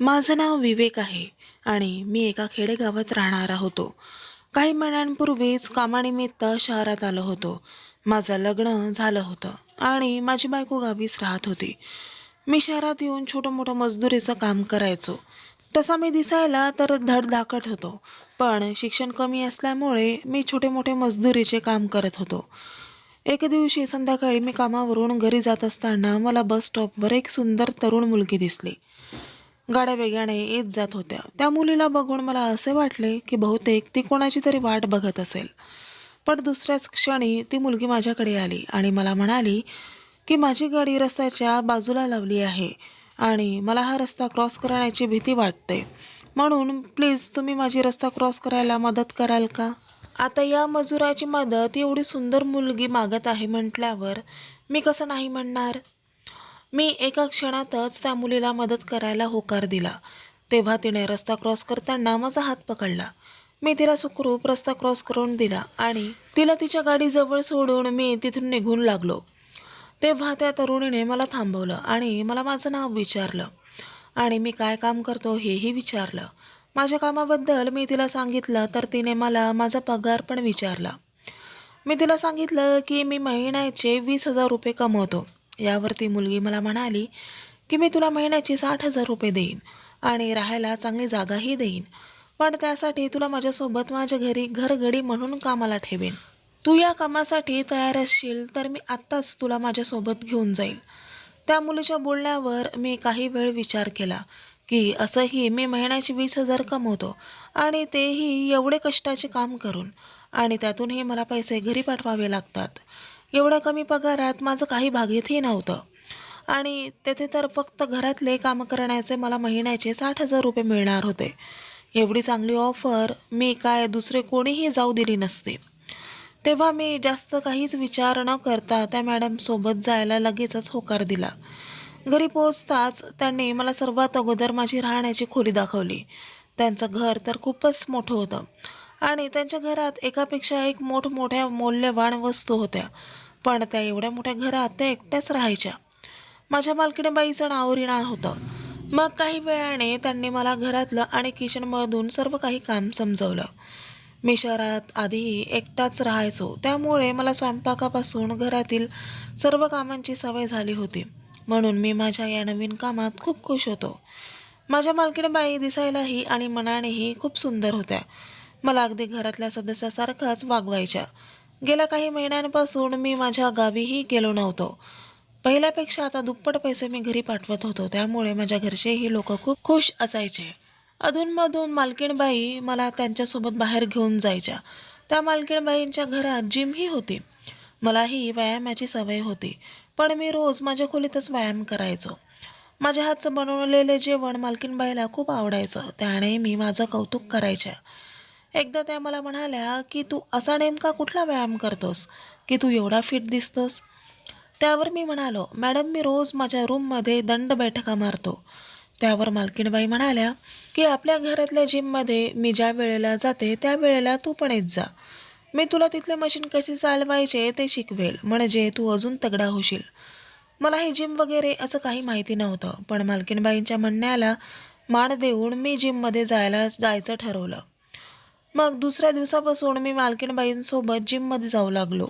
माझं नाव विवेक आहे आणि मी एका खेडेगावात राहणारा होतो. काही महिन्यांपूर्वीच कामानिमित्त शहरात आलो होतो. माझं लग्न झालं होतं आणि माझी बायको गावीच राहत होती. मी शहरात येऊन छोटं-मोठं मजदुरीचं काम करायचो. तसा मी दिसायला तर धडधाकट होतो, पण शिक्षण कमी असल्यामुळे मी छोटे-मोठे मजदुरीचे काम करत होतो. एके दिवशी संध्याकाळी मी कामावरून घरी जात असताना मला बस स्टॉपवर एक सुंदर तरुण मुलगी दिसली. गाड्या वेगाने येत जात होत्या. त्या मुलीला बघून मला असे वाटले की बहुतेक ती कोणाची तरी वाट बघत असेल. पण दुसऱ्याच क्षणी ती मुलगी माझ्याकडे आली आणि मला म्हणाली की माझी गाडी रस्त्याच्या बाजूला लावली आहे आणि मला हा रस्ता क्रॉस करण्याची भीती वाटते. म्हणून प्लीज तुम्ही माझी रस्ता क्रॉस करायला मदत कराल का? आता या मजुराची मदत एवढी सुंदर मुलगी मागत आहे म्हटल्यावर मी कसं नाही म्हणणार? मी एका क्षणातच त्या मुलीला मदत करायला होकार दिला. तेव्हा तिने रस्ता क्रॉस करताना माझा हात पकडला. मी तिला सुखरूप रस्ता क्रॉस करून दिला आणि तिला तिच्या गाडीजवळ सोडून मी तिथून निघून लागलो. तेव्हा त्या तरुणीने मला थांबवलं आणि मला माझं नाव विचारलं आणि मी काय काम करतो हेही विचारलं. माझ्या कामाबद्दल मी तिला सांगितलं तर तिने मला माझा पगार पण विचारला. मी तिला सांगितलं की मी महिन्याचे 20,000 रुपये कमवतो. यावरती मुलगी मला म्हणाली की मी तुला महिन्याचे 60,000 रुपये देईन आणि राहायला चांगली जागाही देईन. पण त्यासाठी तुला माझ्यासोबत माझ्या घरी घरगडी म्हणून कामाला ठेवेन. तू या कामासाठी तयार असशील तर मी आत्ताच तुला माझ्यासोबत घेऊन जाईल. त्या मुलीच्या बोलण्यावर मी काही वेळ विचार केला की असंही मी महिन्याचे 20,000 कमवतो आणि तेही एवढे कष्टाचे काम करून आणि त्यातूनही मला पैसे घरी पाठवावे लागतात. एवढ्या कमी पगारात माझं काही भागीतही नव्हतं आणि तेथे तर फक्त घरातले कामं करण्याचे मला महिन्याचे 60,000 रुपये मिळणार होते. एवढी चांगली ऑफर मी काय दुसरे कोणीही जाऊ दिली नसती. तेव्हा मी जास्त काहीच विचार न करता त्या मॅडमसोबत जायला लगेचच होकार दिला. घरी पोहोचताच त्यांनी मला सर्वात अगोदर माझी राहण्याची खोली दाखवली. त्यांचं घर तर खूपच मोठं होतं आणि त्यांच्या घरात एकापेक्षा एक मोठमोठ्या मौल्यवान वस्तू होत्या. पण त्या एवढ्या मोठ्या घरात त्या एकट्याच राहायच्या. माझ्या मालकीणबाईचं नाव रीना होतं. मग काही वेळाने त्यांनी मला घरातलं आणि किचनमधून सर्व काही काम समजवलं. मी शहरात आधीही एकटाच राहायचो, त्यामुळे मला स्वयंपाकापासून घरातील सर्व कामांची सवय झाली होती. म्हणून मी माझ्या या नवीन कामात खूप खुश होतो. माझ्या मालकीणबाई दिसायलाही आणि मनानेही खूप सुंदर होत्या. मला अगदी घरातल्या सदस्यासारखाच वागवायच्या. गेल्या काही महिन्यांपासून मी माझ्या गावीही गेलो नव्हतो. पहिल्यापेक्षा आता दुप्पट पैसे मी घरी पाठवत होतो, त्यामुळे माझ्या घरचेही लोक खूप खुश असायचे. अधूनमधून मालकीणबाई मला त्यांच्यासोबत बाहेर घेऊन जायच्या. त्या मालकीणबाईंच्या घरात जिमही होती. मलाही व्यायामाची सवय होती, पण मी रोज माझ्या खोलीतच व्यायाम करायचो. माझ्या हातचं बनवलेले जेवण मालकीणबाईला खूप आवडायचं. त्याने मी माझं कौतुक करायच्या. एकदा त्या मला म्हणाल्या की तू असा नेमका कुठला व्यायाम करतोस की तू एवढा फिट दिसतोस? त्यावर मी म्हणालो, मॅडम मी रोज माझ्या रूममध्ये दंड बैठका मारतो. त्यावर मालकीणबाई म्हणाल्या की आपल्या घरातल्या जिममध्ये मी ज्या वेळेला जाते त्या वेळेला तू पण येत जा. मी तुला तिथले मशीन कसे चालवायचे ते शिकवेल, म्हणजे तू अजून तगडा होशील. मला हे जिम वगैरे असं काही माहिती नव्हतं, पण मालकीणबाईंच्या म्हणण्याला मान देऊन मी जिममध्ये जायचं ठरवलं. मग दुसऱ्या दिवसापासून मी मालकीणबाईंसोबत जिममध्ये जाऊ लागलो.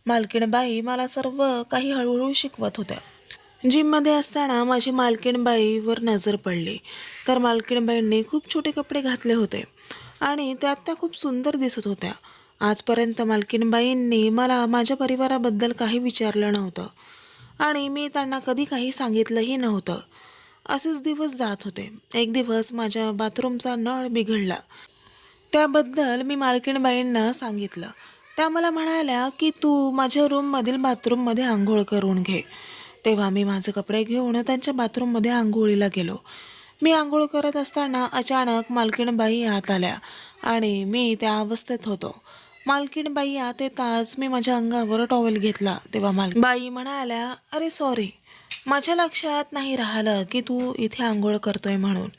मालकीणबाई मला सर्व काही हळूहळू शिकवत होत्या. जिममध्ये असताना माझी मालकीणबाईवर नजर पडली, तर मालकीणबाईंनी खूप छोटे कपडे घातले होते आणि त्यात त्या खूप सुंदर दिसत होत्या. आजपर्यंत मालकीणबाईंनी मला माझ्या परिवाराबद्दल काही विचारलं नव्हतं आणि मी त्यांना कधी काही सांगितलंही नव्हतं. असेच दिवस जात होते. एक दिवस माझ्या बाथरूमचा नळ बिघडला. त्याबद्दल मी मालकीणबाईंना सांगितलं. त्या मला म्हणाल्या की तू माझ्या रूममधील बाथरूममध्ये आंघोळ करून घे. तेव्हा मी माझे कपडे घेऊन त्यांच्या बाथरूममध्ये आंघोळीला गेलो. मी आंघोळ करत असताना अचानक मालकीणबाई आत आल्या आणि मी त्या अवस्थेत होतो. मालकीणबाई आत येताच मी माझ्या अंगावर टॉवेल घेतला. तेव्हा बाई म्हणाल्या, अरे सॉरी, माझ्या लक्षात नाही राहिलं की तू इथे आंघोळ करतोय म्हणून.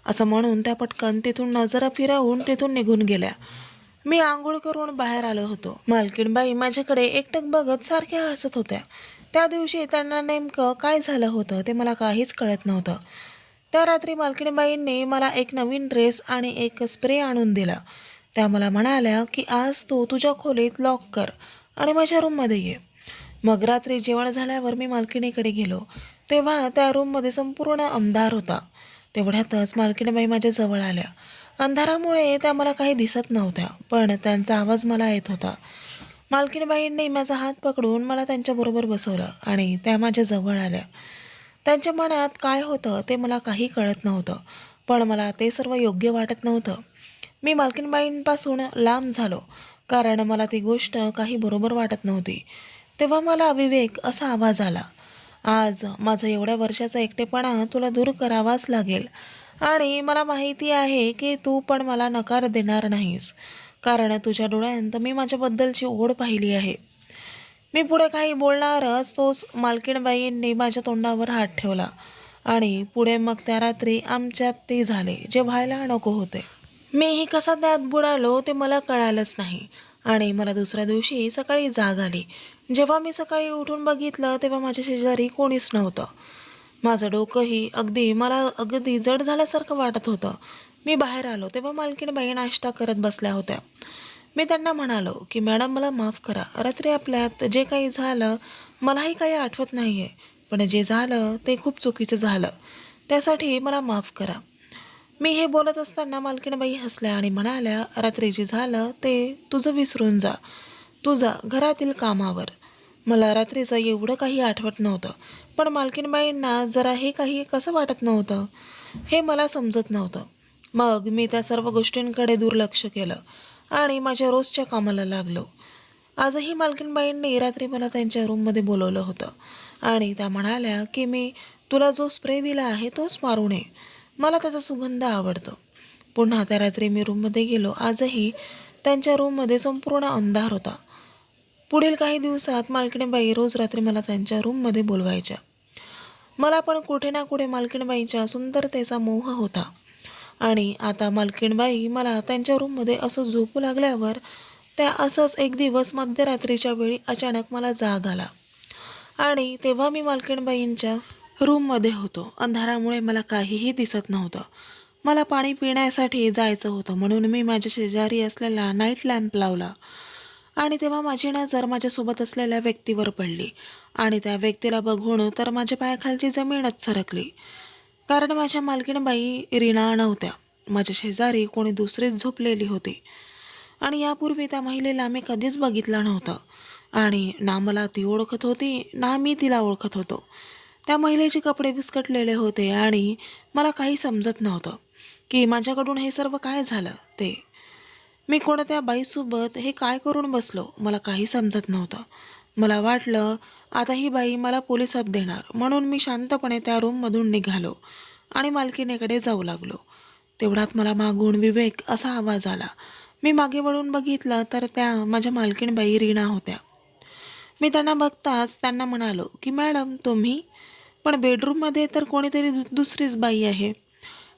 असं म्हणून त्या पटकन तिथून नजर फिरवून तिथून निघून गेल्या. मी आंघोळ करून बाहेर आलो होतो. मालकीणबाई माझ्याकडे एकटक बघत सारख्या हसत होत्या. त्या दिवशी त्यांना नेमकं काय झालं होतं ते मला काहीच कळत नव्हतं. त्या रात्री मालकीणबाईंनी मला एक नवीन ड्रेस आणि एक स्प्रे आणून दिला. त्या मला म्हणाल्या की आज तू तुझ्या खोलीत लॉक कर आणि माझ्या रूममध्ये ये. मग रात्री जेवण झाल्यावर मी मालकिणीकडे गेलो तेव्हा त्या रूममध्ये संपूर्ण अंधार होता. तेवढ्यातच मालकीणबाई माझ्या जवळ आल्या. अंधारामुळे त्या मला काही दिसत नव्हत्या, पण त्यांचा आवाज मला येत होता. मालकीणबाईंनी माझा हात पकडून मला त्यांच्याबरोबर बसवलं आणि त्या माझ्या जवळ आल्या. त्यांच्या मनात काय होतं ते मला काही कळत नव्हतं, पण मला ते सर्व योग्य वाटत नव्हतं. मी मालकीणबाईंपासून लांब झालो, कारण मला ती गोष्ट काही बरोबर वाटत नव्हती. तेव्हा मला विवेक असा आवाज आला, आज माझा एवढ्या वर्षाचा एकटेपणा तुला दूर करावाच लागेल आणि मला माहिती आहे की तू पण मला नकार देणार नाहीस, कारण तुझ्या डोळ्यांत मी माझ्याबद्दलची ओढ पाहिली आहे. मी पुढे काही बोलणारच तोच मालकीणबाईंनी माझ्या तोंडावर हात ठेवला आणि पुढे मग त्या रात्री आमच्यात ते झाले जे व्हायला नको होते. मीही कसा त्यात बुडालो ते मला कळालंच नाही आणि मला दुसऱ्या दिवशी सकाळी जाग आली. जेव्हा मी सकाळी उठून बघितलं तेव्हा माझ्या शेजारी कोणीच नव्हतं. माझं डोकंही मला अगदी जड झाल्यासारखं वाटत होतं. मी बाहेर आलो तेव्हा मालकीणबाई नाश्ता करत बसल्या होत्या. मी त्यांना म्हणालो की मॅडम मला माफ करा, रात्री आपल्यात जे काही झालं मलाही काही आठवत नाही आहे, पण जे झालं ते खूप चुकीचं झालं, त्यासाठी मला माफ करा. मी हे बोलत असताना मालकीणबाई हसल्या आणि म्हणाल्या, रात्री जे झालं ते तुझं विसरून जा, तू जा घरातील कामावर. मला रात्रीचं एवढं काही आठवत नव्हतं, पण मालकीणबाईंना जरा हे काही कसं वाटत नव्हतं हे मला समजत नव्हतं. मग मी त्या सर्व गोष्टींकडे दुर्लक्ष केलं आणि माझ्या रोजच्या कामाला लागलो. आजही मालकीणबाईंनी रात्री मला त्यांच्या रूममध्ये बोलवलं होतं आणि त्या म्हणाल्या की मी तुला जो स्प्रे दिला आहे तोच मारू नये, मला त्याचा सुगंध आवडतो. पुन्हा त्या रात्री मी रूममध्ये गेलो. आजही त्यांच्या रूममध्ये संपूर्ण अंधार होता. पुढील काही दिवसात मालकीणबाई रोज रात्री मला त्यांच्या रूममध्ये बोलवायच्या. मला पण कुठे ना कुठे मालकीणबाईंच्या सुंदरतेचा मोह होता आणि आता मालकीणबाई मला त्यांच्या रूममध्ये असं झोपू लागल्यावर त्या असंच एक दिवस मध्यरात्रीच्या वेळी अचानक मला जाग आला आणि तेव्हा मी मालकीणबाईंच्या रूममध्ये होतो. अंधारामुळे मला काहीही दिसत नव्हतं. मला पाणी पिण्यासाठी जायचं होतं म्हणून मी माझ्या शेजारी असलेला नाईट लॅम्प लावला आणि तेव्हा माझी नजर माझ्यासोबत असलेल्या व्यक्तीवर पडली आणि त्या व्यक्तीला बघून तर माझ्या पायाखालची जमीनच सरकली, कारण माझ्या मालकीणबाई रीना नव्हत्या. माझ्या शेजारी कोणी दुसरीच झोपलेली होती आणि यापूर्वी त्या महिलेला मी कधीच बघितलं नव्हतं आणि ना मला ती ओळखत होती ना मी तिला ओळखत होतो. त्या महिलेचे कपडे विस्कटलेले होते आणि मला काही समजत नव्हतं की माझ्याकडून हे सर्व काय झालं ते. मी कोणत्या बाईसोबत हे काय करून बसलो मला काही समजत नव्हतं. मला वाटलं आता ही बाई मला पोलिसात देणार, म्हणून मी शांतपणे त्या रूममधून निघालो आणि मालकीणीकडे जाऊ लागलो. तेवढ्यात मला मागून विवेक असा आवाज आला. मी मागे वळून बघितलं तर त्या माझ्या मालकीणबाई रीना होत्या. मी त्यांना बघताच त्यांना म्हणालो की मॅडम तुम्ही, पण बेडरूममध्ये तर कोणीतरी दुसरीच बाई आहे.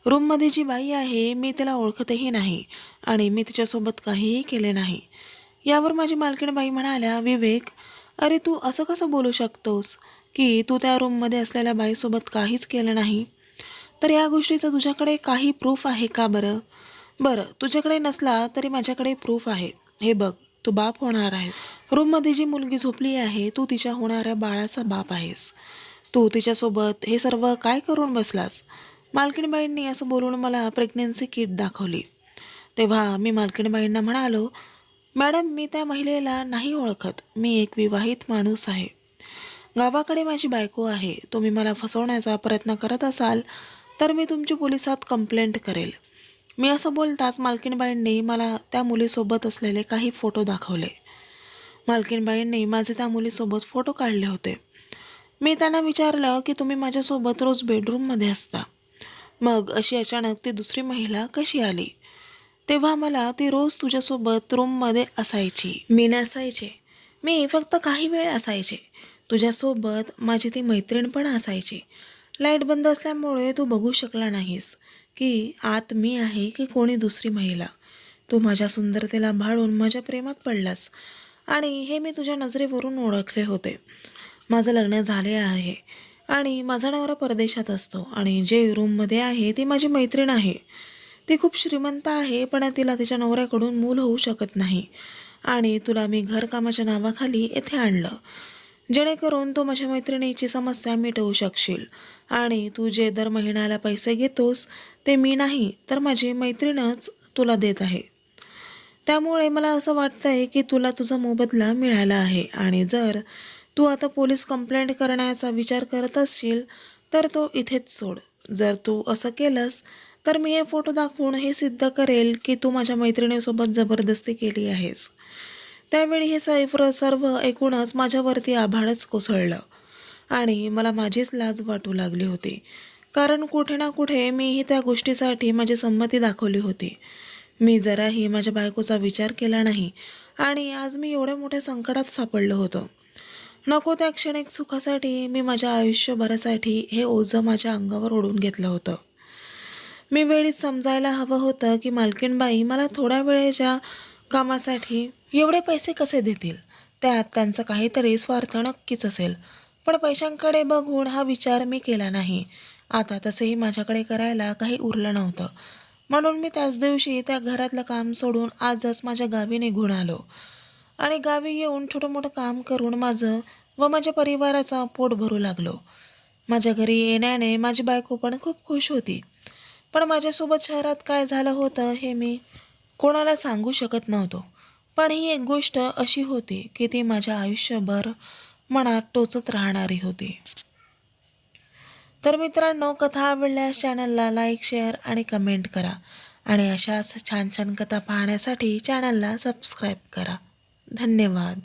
रूममध्ये जी बाई आहे मी तिला ओळखतही नाही आणि मी तिच्यासोबत काहीही केले नाही. यावर माझी मालकीणबाई म्हणाल्या, विवेक अरे तू असं कसं बोलू शकतोस की तू त्या रूममध्ये असलेल्या बाईसोबत काहीच केलं नाही? तर या गोष्टीचं तुझ्याकडे काही प्रूफ आहे का बरं? बरं तुझ्याकडे नसला तरी माझ्याकडे प्रूफ आहे. हे बघ, तू बाप होणार आहेस. रूममध्ये जी मुलगी झोपली आहे तू तिच्या होणाऱ्या बाळाचा बाप आहेस. तू तिच्यासोबत हे सर्व काय करून बसलास? मालकीणबाईंनी असं बोलून मला प्रेग्नन्सी किट दाखवली. तेव्हा मी मालकीणबाईंना म्हणालो, मॅडम मी त्या महिलेला नाही ओळखत, मी एक विवाहित माणूस आहे. गावाकडे माझी बायको आहे. तुम्ही मला फसवण्याचा प्रयत्न करत असाल तर मी तुमची पोलिसात कंप्लेंट करेल. मी असं बोलताच मालकीणबाईंनी मला त्या मुलीसोबत असलेले काही फोटो दाखवले. मालकीणबाईंनी माझे त्या मुलीसोबत फोटो काढले होते. मी त्यांना विचारलं की तुम्ही माझ्यासोबत रोज बेडरूममध्ये असता, मग अशी अचानक ती दुसरी महिला कशी आली? तेव्हा मला ती रोज तुझ्यासोबत रूममध्ये असायची. मी नसायचे, मी फक्त काही वेळ असायचे. तुझ्यासोबत माझी ती मैत्रीण पण असायची. लाईट बंद असल्यामुळे तू बघू शकला नाहीस की आत मी आहे की कोणी दुसरी महिला. तू माझ्या सुंदरतेला भाळून माझ्या प्रेमात पडलास आणि हे मी तुझ्या नजरेवरून ओळखले होते. माझं लग्न झाले आहे आणि माझा नवरा परदेशात असतो आणि जे रूममध्ये आहे ती माझी मैत्रीण आहे. ती खूप श्रीमंत आहे, पण तिला तिच्या नवऱ्याकडून मूल होऊ शकत नाही. आणि तुला मी घरकामाच्या नावाखाली येथे आणलं, जेणेकरून तू माझ्या मैत्रिणीची समस्या मिटवू शकशील. आणि तू जे दर महिन्याला पैसे घेतोस ते मी नाही, तर माझी मैत्रीणच तुला देत आहे. त्यामुळे मला असं वाटतंय की तुला तुझा मोबदला मिळाला आहे. आणि जर तू आता पोलीस कंप्लेंट करण्याचा विचार करत असशील तर तो इथेच सोड. जर तू असं केलंस तर मी हे फोटो दाखवून हे सिद्ध करेल की तू माझ्या मैत्रिणीसोबत जबरदस्ती केली आहेस. त्यावेळी हे सर्व ऐकूनच माझ्यावरती आभाळच कोसळलं आणि मला माझीच लाज वाटू लागली होती. कारण कुठे ना कुठे मीही त्या गोष्टीसाठी माझी संमती दाखवली होती. मी जराही माझ्या बायकोचा विचार केला नाही आणि आज मी एवढ्या मोठ्या संकटात सापडलो होतो. नको त्या क्षणिक सुखासाठी मी माझ्या आयुष्यभरासाठी हे ओझं माझ्या अंगावर ओढून घेतलं होतं. मी वेळीच समजायला हवं होतं की मालकीणबाई मला थोड्या वेळेच्या कामासाठी एवढे पैसे कसे देतील. त्यात त्यांचा काहीतरी स्वार्थ नक्कीच असेल. पण पैशांकडे बघून हा विचार मी केला नाही. आता तसेही माझ्याकडे करायला काही उरलं नव्हतं. म्हणून मी त्याच दिवशी त्या घरातलं काम सोडून आजच माझ्या गावी निघून आलो. आणि गावी येऊन छोटं मोठं काम करून माझं व माझ्या परिवाराचा पोट भरू लागलो. माझ्या घरी येण्याने माझी बायको पण खूप खुश होती. पण माझ्यासोबत शहरात काय झालं होतं हे मी कोणाला सांगू शकत नव्हतो. पण ही एक गोष्ट अशी होती की ती माझ्या आयुष्यभर मनात टोचत राहणारी होती. तर मित्रांनो, कथा आवडल्यास चॅनलला लाईक, शेअर आणि कमेंट करा. आणि अशाच छान छान कथा पाहण्यासाठी चॅनलला सबस्क्राईब करा. धन्यवाद.